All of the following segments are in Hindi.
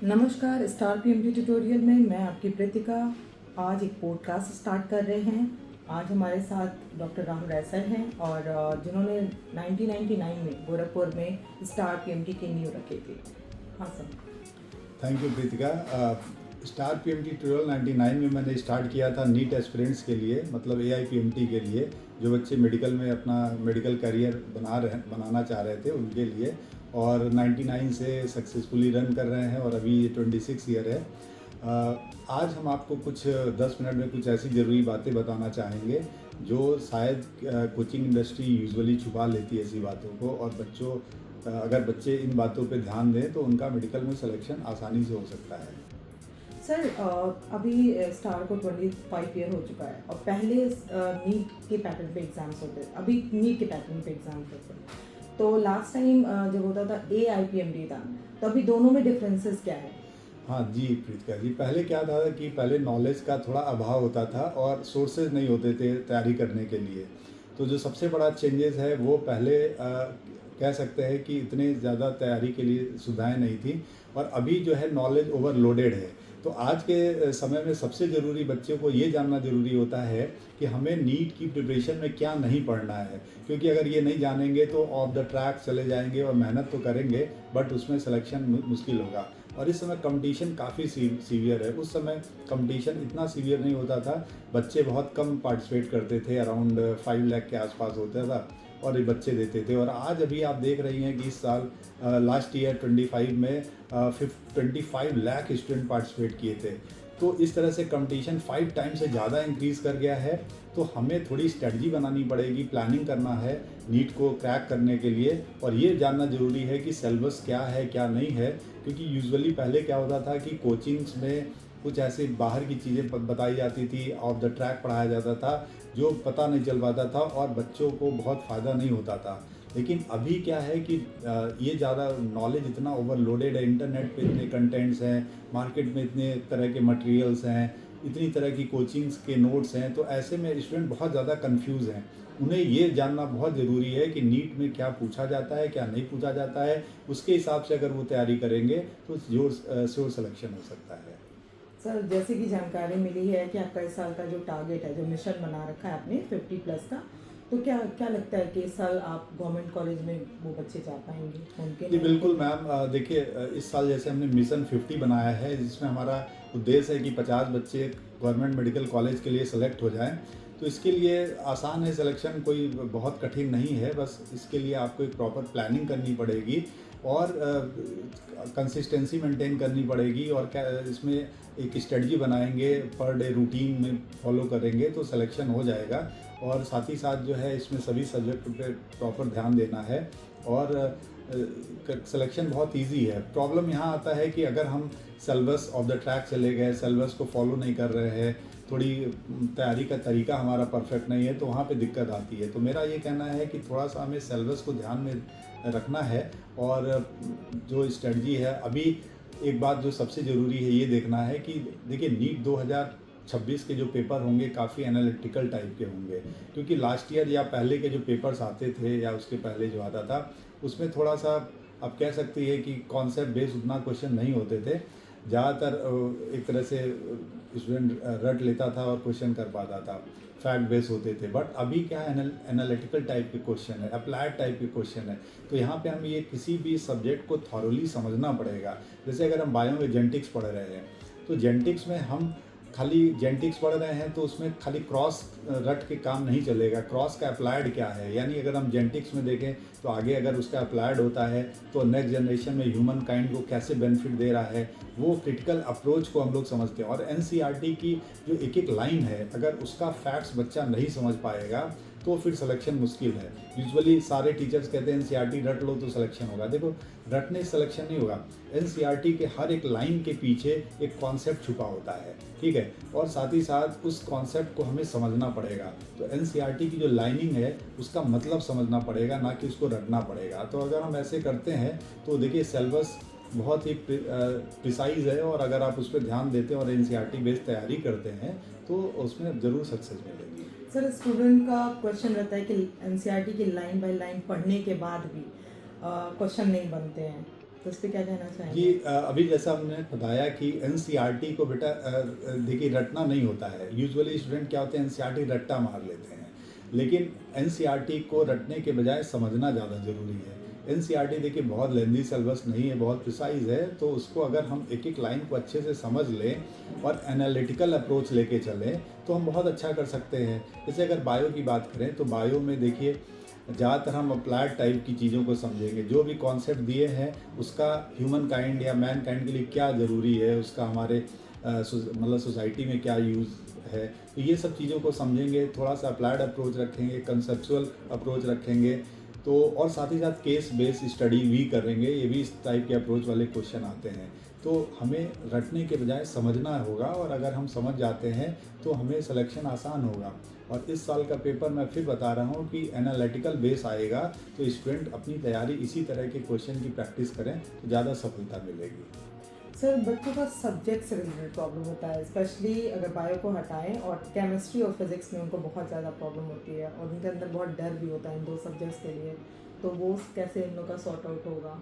नमस्कार, स्टार पीएमटी ट्यूटोरियल में मैं आपकी प्रीतिका आज एक पॉडकास्ट स्टार्ट कर रहे हैं। आज हमारे साथ डॉक्टर राहुल रैसल हैं और जिन्होंने 1999 में गोरखपुर में स्टार पीएमटी की नींव रखी थी। हाँ sir. Thank you Pritika. Star PMT tutorial 99 में मैंने स्टार्ट किया था नीट एस्पिरेंट्स के लिए, मतलब एआईपीएमटी के लिए, जो बच्चे मेडिकल में अपना मेडिकल करियर बनाना चाह रहे थे उनके लिए। और 99 से सक्सेसफुली रन कर रहे हैं और अभी ये 26 ईयर है। आज हम आपको कुछ 10 मिनट में कुछ ऐसी ज़रूरी बातें बताना चाहेंगे जो शायद कोचिंग इंडस्ट्री यूजुअली छुपा लेती है ऐसी बातों को, और अगर बच्चे इन बातों पे ध्यान दें तो उनका मेडिकल में सिलेक्शन आसानी से हो सकता है। सर, अभी स्टार को 25 ईयर हो चुका है और पहले नीट के पैटर्न पे एग्ज़ाम्स होते थे, अभी नीट के पैटर्न पे एग्ज़ाम्स होते हैं। तो लास्ट टाइम जब होता था एआईपीएमटी था, तो अभी दोनों में डिफरेंसेस क्या है? हाँ जी प्रीतिका जी, पहले क्या था कि पहले नॉलेज का थोड़ा अभाव होता था और सोर्सेज नहीं होते थे तैयारी करने के लिए। तो जो सबसे बड़ा चेंजेस है वो पहले कह सकते हैं कि इतने ज़्यादा तैयारी के लिए सुविधाएं नहीं थी, और अभी जो है नॉलेज ओवरलोडेड है। तो आज के समय में सबसे ज़रूरी बच्चों को ये जानना ज़रूरी होता है कि हमें नीट की प्रिपरेशन में क्या नहीं पढ़ना है, क्योंकि अगर ये नहीं जानेंगे तो ऑफ द ट्रैक चले जाएंगे और मेहनत तो करेंगे बट उसमें सिलेक्शन मुश्किल होगा। और इस समय कंपटीशन काफ़ी सीवियर है। उस समय कंपटीशन इतना सीवियर नहीं होता था, बच्चे बहुत कम पार्टिसिपेट करते थे, अराउंड 5 लाख के आसपास होता था और ये बच्चे देते थे। और आज अभी आप देख रही हैं कि इस साल लास्ट ईयर 25 में 25 लाख स्टूडेंट पार्टिसिपेट किए थे। तो इस तरह से कंपटीशन 5 टाइम से ज़्यादा इंक्रीज़ कर गया है। तो हमें थोड़ी स्ट्रेटजी बनानी पड़ेगी, प्लानिंग करना है नीट को क्रैक करने के लिए, और ये जानना ज़रूरी है कि सिलेबस क्या है क्या नहीं है। क्योंकि यूजुअली पहले क्या होता था कि कोचिंग्स में कुछ ऐसे बाहर की चीज़ें बताई जाती थी, ऑफ द ट्रैक पढ़ाया जाता था, जो पता नहीं चल पाता था और बच्चों को बहुत फ़ायदा नहीं होता था। लेकिन अभी क्या है कि ये ज़्यादा नॉलेज इतना ओवरलोडेड है, इंटरनेट पे इतने कंटेंट्स हैं, मार्केट में इतने तरह के मटेरियल्स हैं, इतनी तरह की कोचिंग्स के नोट्स हैं। तो ऐसे में स्टूडेंट बहुत ज़्यादा कंफ्यूज हैं। उन्हें ये जानना बहुत ज़रूरी है कि नीट में क्या पूछा जाता है क्या नहीं पूछा जाता है। उसके हिसाब से अगर वो तैयारी करेंगे तो श्योर सिलेक्शन हो सकता है। सर, जैसे कि जानकारी मिली है कि आपका इस साल का जो टारगेट है, जो मिशन बना रखा है आपने 50+ का, तो क्या क्या लगता है कि इस साल आप गवर्नमेंट कॉलेज में वो बच्चे जा पाएंगे? मुमकिन जी है? बिल्कुल मैम। देखिए, इस साल जैसे हमने मिशन 50 बनाया है, जिसमें हमारा उद्देश्य है कि 50 बच्चे गवर्नमेंट मेडिकल कॉलेज के लिए सेलेक्ट हो जाएं। तो इसके लिए आसान है सिलेक्शन, कोई बहुत कठिन नहीं है। बस इसके लिए आपको एक प्रॉपर प्लानिंग करनी पड़ेगी और कंसिस्टेंसी मेंटेन करनी पड़ेगी, और क्या इसमें एक स्ट्रेटजी बनाएंगे, पर डे रूटीन में फॉलो करेंगे तो सिलेक्शन हो जाएगा। और साथ ही साथ जो है इसमें सभी सब्जेक्ट पे प्रॉपर ध्यान देना है, और सिलेक्शन बहुत इजी है। प्रॉब्लम यहाँ आता है कि अगर हम सिलेबस ऑफ द ट्रैक चले गए, सिलेबस को फॉलो नहीं कर रहे हैं, थोड़ी तैयारी का तरीका हमारा परफेक्ट नहीं है, तो वहाँ पे दिक्कत आती है। तो मेरा ये कहना है कि थोड़ा सा हमें सिलेबस को ध्यान में रखना है, और जो स्ट्रेटजी है अभी, एक बात जो सबसे ज़रूरी है ये देखना है कि देखिए नीट 2026 के जो पेपर होंगे काफ़ी एनालिटिकल टाइप के होंगे, क्योंकि लास्ट ईयर या पहले के जो पेपर्स आते थे या उसके पहले जो आता था उसमें थोड़ा सा आप कह सकती है कि कॉन्सेप्ट बेस्ड उतना क्वेश्चन नहीं होते थे। ज़्यादातर एक तरह से स्टूडेंट रट लेता था और क्वेश्चन कर पाता था, फैक्ट बेस्ड होते थे। बट अभी क्या है, एनालिटिकल टाइप के क्वेश्चन है, अप्लाइड टाइप के क्वेश्चन है। तो यहाँ पे हमें ये किसी भी सब्जेक्ट को थॉरोली समझना पड़ेगा। जैसे अगर हम बायो में जेनेटिक्स पढ़ रहे हैं, तो जेनेटिक्स में हम खाली जेनेटिक्स पढ़ रहे हैं तो उसमें खाली क्रॉस रट के काम नहीं चलेगा। क्रॉस का अप्लाइड क्या है, यानी अगर हम जेनेटिक्स में देखें तो आगे अगर उसका अप्लाइड होता है तो नेक्स्ट जनरेशन में ह्यूमन काइंड को कैसे बेनिफिट दे रहा है, वो क्रिटिकल अप्रोच को हम लोग समझते हैं। और एनसीईआरटी की जो एक एक लाइन है, अगर उसका फैक्ट्स बच्चा नहीं समझ पाएगा तो फिर सिलेक्शन मुश्किल है। यूजुअली सारे टीचर्स कहते हैं एनसीईआरटी रट लो तो सिलेक्शन होगा। देखो, रटने से सिलेक्शन नहीं होगा। एनसीईआरटी के हर एक लाइन के पीछे एक कॉन्सेप्ट छुपा होता है, ठीक है, और साथ ही साथ उस कॉन्सेप्ट को हमें समझना पड़ेगा। तो एनसीईआरटी की जो लाइनिंग है उसका मतलब समझना पड़ेगा, ना कि उसको रटना पड़ेगा। तो अगर हम ऐसे करते हैं तो देखिए सिलेबस बहुत ही प्रिसाइज है, और अगर आप उस पर ध्यान देते हैं और एनसीईआरटी बेस्ड तैयारी करते हैं तो उसमें ज़रूर सक्सेस मिलेगी। सर, स्टूडेंट का क्वेश्चन रहता है कि एनसीईआरटी की लाइन बाय लाइन पढ़ने के बाद भी क्वेश्चन नहीं बनते हैं, तो इस पे क्या कहना चाहेंगे? जी अभी जैसा हमने बताया कि एनसीईआरटी को बेटा देखिए रटना नहीं होता है। यूजुअली स्टूडेंट क्या होते हैं एनसीईआरटी रट्टा मार लेते हैं, लेकिन एनसीईआरटी को रटने के बजाय समझना ज़्यादा ज़रूरी है। एनसीईआरटी देखिए बहुत लेंदी सिलेबस नहीं है, बहुत प्रिसाइज है, तो उसको अगर हम एक एक लाइन को अच्छे से समझ लें और एनालिटिकल अप्रोच लेके चलें तो हम बहुत अच्छा कर सकते हैं। जैसे अगर बायो की बात करें तो बायो में देखिए ज़्यादातर हम अप्लाइड टाइप की चीज़ों को समझेंगे। जो भी कॉन्सेप्ट दिए हैं उसका ह्यूमन काइंड या मैन काइंड के लिए क्या ज़रूरी है, उसका हमारे मतलब सोसाइटी में क्या यूज़ है, तो ये सब चीज़ों को समझेंगे। थोड़ा सा अप्लाइड अप्रोच रखेंगे, कंसेप्चुअल अप्रोच रखेंगे, तो और साथ ही साथ केस बेस्ड स्टडी भी करेंगे। ये भी इस टाइप के अप्रोच वाले क्वेश्चन आते हैं। तो हमें रटने के बजाय समझना होगा, और अगर हम समझ जाते हैं तो हमें सिलेक्शन आसान होगा। और इस साल का पेपर मैं फिर बता रहा हूँ कि एनालिटिकल बेस आएगा, तो स्टूडेंट अपनी तैयारी इसी तरह के क्वेश्चन की प्रैक्टिस करें तो ज़्यादा सफलता मिलेगी। सर, बच्चों का सब्जेक्ट से रिलेटेड प्रॉब्लम होता है, स्पेशली अगर बायो को हटाएं और केमिस्ट्री और फिजिक्स में उनको बहुत ज़्यादा प्रॉब्लम होती है और उनके अंदर बहुत डर भी होता है इन 2 सब्जेक्ट्स के लिए, तो वो कैसे इन लोग का सॉर्ट आउट होगा?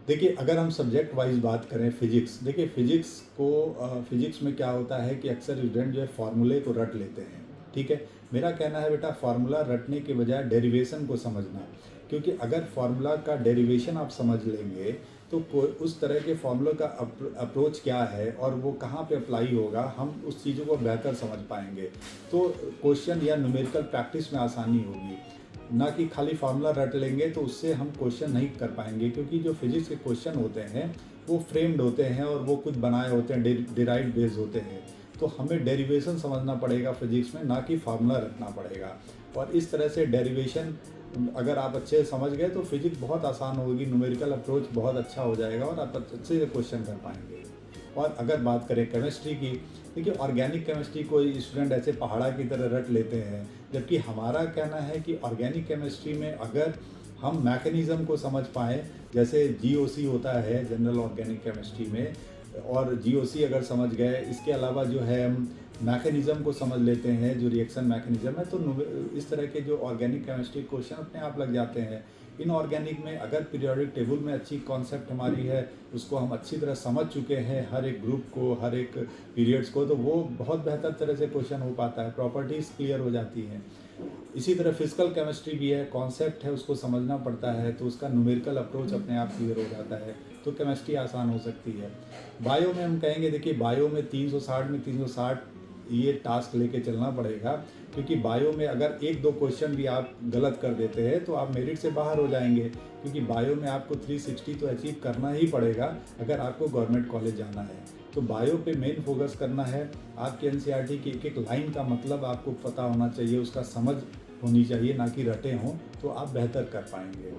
देखिए अगर हम सब्जेक्ट वाइज बात करें फिजिक्स, देखिए फिजिक्स में क्या होता है कि अक्सर स्टूडेंट जो है फार्मूले को रट लेते हैं। ठीक है, मेरा कहना है बेटा फार्मूला रटने के बजाय डेरिवेशन को समझना, क्योंकि अगर फार्मूला का डेरिवेशन आप समझ लेंगे तो उस तरह के फार्मूला का अप्रोच क्या है और वो कहाँ पे अप्लाई होगा, हम उस चीज़ों को बेहतर समझ पाएंगे। तो क्वेश्चन या न्यूमेरिकल प्रैक्टिस में आसानी होगी, ना कि खाली फार्मूला रट लेंगे तो उससे हम क्वेश्चन नहीं कर पाएंगे। क्योंकि जो फिजिक्स के क्वेश्चन होते हैं वो फ्रेम्ड होते हैं और वो कुछ बनाए होते हैं, डिराइव्ड बेस्ड होते हैं। तो हमें डेरिवेशन समझना पड़ेगा फिजिक्स में, ना कि फार्मूला रटना पड़ेगा। और इस तरह से डेरिवेशन अगर आप अच्छे से समझ गए तो फिजिक्स बहुत आसान होगी, न्यूमेरिकल अप्रोच बहुत अच्छा हो जाएगा और आप अच्छे से क्वेश्चन कर पाएंगे। और अगर बात करें केमिस्ट्री की, देखिए ऑर्गेनिक केमिस्ट्री को स्टूडेंट ऐसे पहाड़ा की तरह रट लेते हैं, जबकि हमारा कहना है कि ऑर्गेनिक केमिस्ट्री में अगर हम मैकेनिज़्म को समझ पाएँ, जैसे जीओसी होता है जनरल ऑर्गेनिक केमिस्ट्री में, और जीओसी अगर समझ गए, इसके अलावा जो है हम मैकेनिज़्म को समझ लेते हैं, जो रिएक्शन मैकेनिज़्म है, तो इस तरह के जो ऑर्गेनिक केमिस्ट्री क्वेश्चन अपने आप लग जाते हैं। इनऑर्गेनिक में अगर पीरियोडिक टेबल में अच्छी कॉन्सेप्ट हमारी है, उसको हम अच्छी तरह समझ चुके हैं, हर एक ग्रुप को, हर एक पीरियड्स को, तो वो बहुत बेहतर तरह से क्वेश्चन हो पाता है, प्रॉपर्टीज़ क्लियर हो जाती हैं। इसी तरह फिजिकल केमिस्ट्री भी है, कॉन्सेप्ट है उसको समझना पड़ता है, तो उसका न्यूमेरिकल अप्रोच अपने आप क्लियर हो जाता है, तो केमिस्ट्री आसान हो सकती है। बायो में हम कहेंगे, देखिए बायो में 360 ये टास्क लेके चलना पड़ेगा, क्योंकि बायो में अगर 1-2 क्वेश्चन भी आप गलत कर देते हैं तो आप मेरिट से बाहर हो जाएंगे। क्योंकि बायो में आपको 360 तो अचीव करना ही पड़ेगा अगर आपको गवर्नमेंट कॉलेज जाना है। तो बायो पे मेन फोकस करना है। आपके एनसीईआरटी की एक एक लाइन का मतलब आपको पता होना चाहिए, उसका समझ होनी चाहिए, ना कि रटे हों, तो आप बेहतर कर पाएंगे।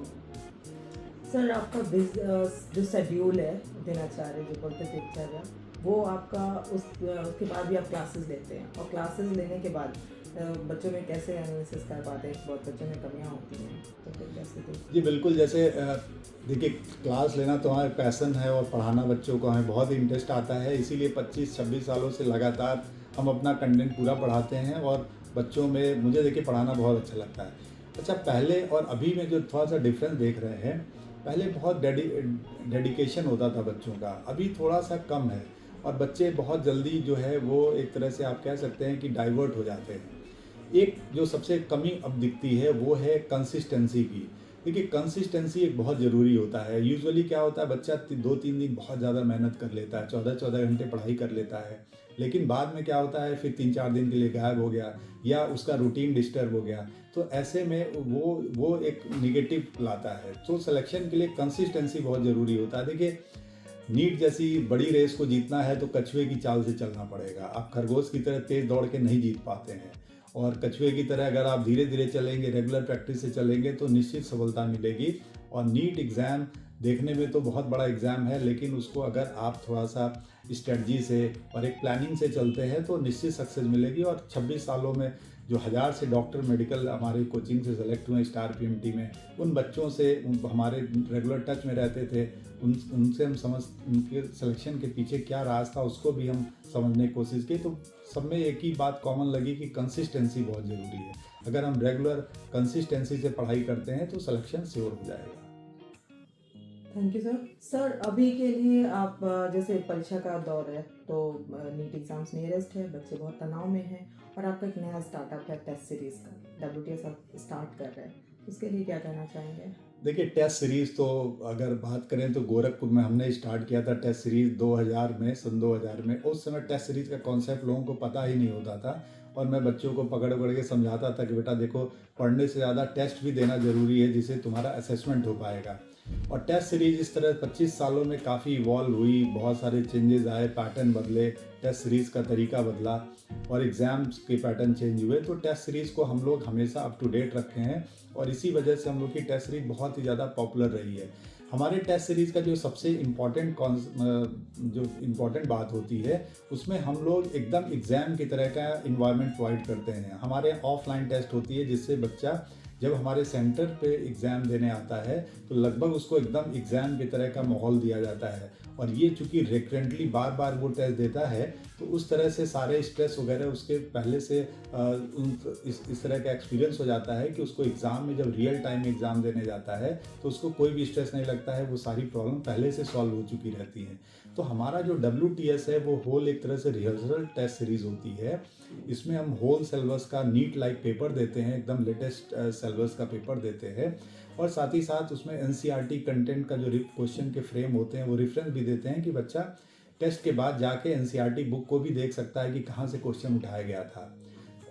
सर, आपका जो शेड्यूल है दिनचर्या, जो बोलते दिनचर्या, वो आपका उसके बाद भी आप क्लासेस लेते हैं, और क्लासेस लेने के बाद बच्चों में कैसे एनालिसिस कर पाते हैं? बहुत बच्चों में कमियां होती हैं, तो फिर कैसे जी बिल्कुल, जैसे देखिए क्लास लेना तो हमारा पैसन है और पढ़ाना बच्चों को हमें बहुत इंटरेस्ट आता है, इसीलिए 25-26 सालों से लगातार हम अपना कंटेंट पूरा पढ़ाते हैं और बच्चों में मुझे देखिए पढ़ाना बहुत अच्छा लगता है। अच्छा, पहले और अभी में जो थोड़ा सा डिफरेंस देख रहे हैं, पहले बहुत डेडिकेशन होता था बच्चों का, अभी थोड़ा सा कम है, और बच्चे बहुत जल्दी जो है वो एक तरह से आप कह सकते हैं कि डाइवर्ट हो जाते हैं। एक जो सबसे कमी अब दिखती है वो है कंसिस्टेंसी की। देखिए कंसिस्टेंसी एक बहुत ज़रूरी होता है। यूजुअली क्या होता है, बच्चा 2-3 दिन बहुत ज़्यादा मेहनत कर लेता है, 14-14 घंटे पढ़ाई कर लेता है, लेकिन बाद में क्या होता है, फिर 3-4 दिन के लिए गायब हो गया या उसका रूटीन डिस्टर्ब हो गया। तो ऐसे में वो एक निगेटिव लाता है। तो सिलेक्शन के लिए कंसिस्टेंसी बहुत ज़रूरी होता है। देखिए नीट जैसी बड़ी रेस को जीतना है तो कछुए की चाल से चलना पड़ेगा। आप खरगोश की तरह तेज़ दौड़ के नहीं जीत पाते हैं, और कछुए की तरह अगर आप धीरे धीरे चलेंगे, रेगुलर प्रैक्टिस से चलेंगे तो निश्चित सफलता मिलेगी। और नीट एग्ज़ाम देखने में तो बहुत बड़ा एग्ज़ाम है, लेकिन उसको अगर आप थोड़ा सा स्ट्रेटजी से और एक प्लानिंग से चलते हैं तो निश्चित सक्सेस मिलेगी। और 26 सालों में जो 1000 से डॉक्टर मेडिकल हमारे कोचिंग से सेलेक्ट हुए स्टार पीएमटी में, उन बच्चों से हमारे रेगुलर टच में रहते थे, उनसे हम उनके सिलेक्शन के पीछे क्या राज था उसको भी हम समझने की कोशिश की। तो सब में एक ही बात कॉमन लगी कि कंसिस्टेंसी बहुत ज़रूरी है। अगर हम रेगुलर कंसिस्टेंसी से पढ़ाई करते हैं तो सिलेक्शन श्योर हो जाएगा। Thank you sir. सर अभी के लिए आप जैसे परीक्षा का दौर है तो नीट एग्जाम्स नियरेस्ट है, बच्चे बहुत तनाव में हैं और आपका एक नया स्टार्टअप है टेस्ट सीरीज़ का, WTS आप स्टार्ट कर रहे हैं, उसके लिए क्या कहना चाहेंगे? देखिए, टेस्ट सीरीज़ तो अगर बात करें तो गोरखपुर में हमने स्टार्ट किया था टेस्ट सीरीज़ 2000 में, सन 2000 में। उस समय टेस्ट सीरीज़ का कॉन्सेप्ट लोगों को पता ही नहीं होता था और मैं बच्चों को पकड़ पकड़ के समझाता था कि बेटा देखो, पढ़ने से ज़्यादा टेस्ट भी देना ज़रूरी है जिससे तुम्हारा असेसमेंट हो पाएगा। और टेस्ट सीरीज़ इस तरह 25 सालों में काफ़ी इवॉल्व हुई, बहुत सारे चेंजेस आए, पैटर्न बदले, टेस्ट सीरीज़ का तरीका बदला और एग्ज़ाम्स के पैटर्न चेंज हुए। तो टेस्ट सीरीज़ को हम लोग हमेशा अप टू डेट रखे हैं और इसी वजह से हम लोग की टेस्ट सीरीज़ बहुत ही ज़्यादा पॉपुलर रही है। हमारे टेस्ट सीरीज़ का जो सबसे इम्पॉर्टेंट बात होती है, उसमें हम लोग एकदम एग्ज़ाम की तरह का इन्वायरमेंट प्रोवाइड करते हैं। हमारे ऑफलाइन टेस्ट होती है जिससे बच्चा जब हमारे सेंटर पे एग्ज़ाम देने आता है तो लगभग उसको एकदम एग्ज़ाम की तरह का माहौल दिया जाता है और ये चूँकि रिकरेंटली बार बार वो टेस्ट देता है तो उस तरह से सारे स्ट्रेस वगैरह उसके पहले से इस तरह का एक्सपीरियंस हो जाता है कि उसको एग्ज़ाम में जब रियल टाइम एग्ज़ाम देने जाता है तो उसको कोई भी स्ट्रेस नहीं लगता है, वो सारी प्रॉब्लम पहले से सॉल्व हो चुकी रहती हैं। तो हमारा जो WTS है वो होल एक तरह से रिहर्सल टेस्ट सीरीज़ होती है। इसमें हम होल सिलेबस का नीट लाइक पेपर देते हैं, एकदम लेटेस्ट सिलेबस का पेपर देते हैं और साथ ही साथ उसमें NCERT कंटेंट का जो क्वेश्चन के फ्रेम होते हैं वो रेफरेंस भी देते हैं कि बच्चा टेस्ट के बाद जाके NCERT बुक को भी देख सकता है कि कहाँ से क्वेश्चन उठाया गया था।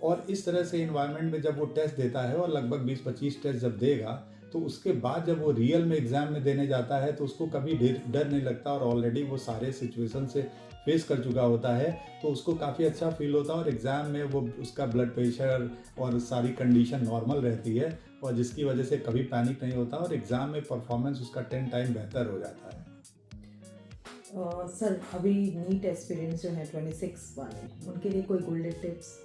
और इस तरह से इन्वायरमेंट में जब वो टेस्ट देता है और लगभग 20-25 टेस्ट जब देगा तो उसके बाद जब वो रियल में एग्ज़ाम में देने जाता है तो उसको कभी डर नहीं लगता और ऑलरेडी वो सारे सिचुएशन से फेस कर चुका होता है तो उसको काफ़ी अच्छा फील होता है और एग्ज़ाम में वो उसका ब्लड प्रेशर और सारी कंडीशन नॉर्मल रहती है और जिसकी वजह से कभी पैनिक नहीं होता और एग्ज़ाम में परफॉर्मेंस उसका 10 टाइम बेहतर हो जाता है। सर अभी नीट एस्पिरेंट्स जो है 26 वाले, उनके लिए कोई गोल्डन टिप्स?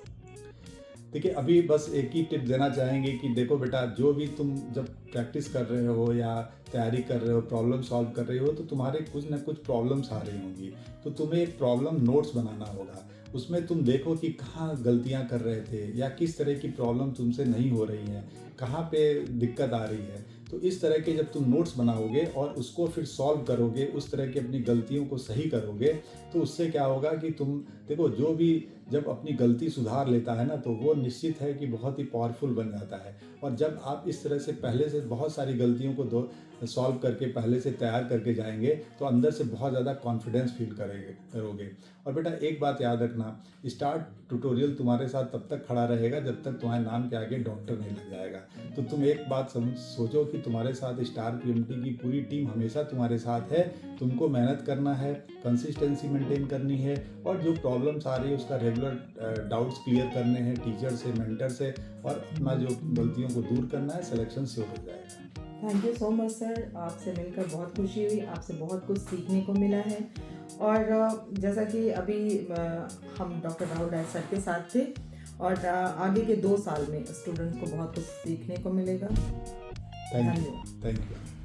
देखिए, अभी बस एक ही टिप देना चाहेंगे कि देखो बेटा, जो भी तुम जब प्रैक्टिस कर रहे हो या तैयारी कर रहे हो, प्रॉब्लम सॉल्व कर रहे हो तो तुम्हारे कुछ ना कुछ प्रॉब्लम्स आ रही होंगी। तो तुम्हें एक प्रॉब्लम नोट्स बनाना होगा, उसमें तुम देखो कि कहाँ गलतियाँ कर रहे थे या किस तरह की प्रॉब्लम तुमसे नहीं हो रही है, कहाँ पे दिक्कत आ रही है। तो इस तरह के जब तुम नोट्स बनाओगे और उसको फिर सॉल्व करोगे, उस तरह की अपनी गलतियों को सही करोगे तो उससे क्या होगा कि तुम देखो, जो भी जब अपनी गलती सुधार लेता है ना तो वो निश्चित है कि बहुत ही पावरफुल बन जाता है। और जब आप इस तरह से पहले से बहुत सारी गलतियों को सॉल्व करके पहले से तैयार करके जाएंगे तो अंदर से बहुत ज़्यादा कॉन्फिडेंस फील करोगे। और बेटा एक बात याद रखना, स्टार ट्यूटोरियल तुम्हारे साथ तब तक खड़ा रहेगा जब तक तुम्हारे नाम के आगे डॉक्टर नहीं लग जाएगा। तो तुम एक बात सोचो कि तुम्हारे साथ स्टार PMT की पूरी टीम हमेशा तुम्हारे साथ है। तुमको मेहनत करना है, कंसिस्टेंसी मेंटेन करनी है और जो प्रॉब्लम्स आ रही है उसका रेगुलर डाउट्स क्लियर करने हैं टीचर से, मेंटर से और अपना जो गलतियों को दूर करना है, सिलेक्शन श्योर हो जाएगा। Thank you so much sir, आपसे मिलकर बहुत खुशी हुई, आपसे बहुत कुछ सीखने को मिला है। और जैसा कि अभी हम डॉक्टर राहुल राय सर के साथ थे और आगे के 2 साल में स्टूडेंट्स को बहुत कुछ सीखने को मिलेगा। Thank you.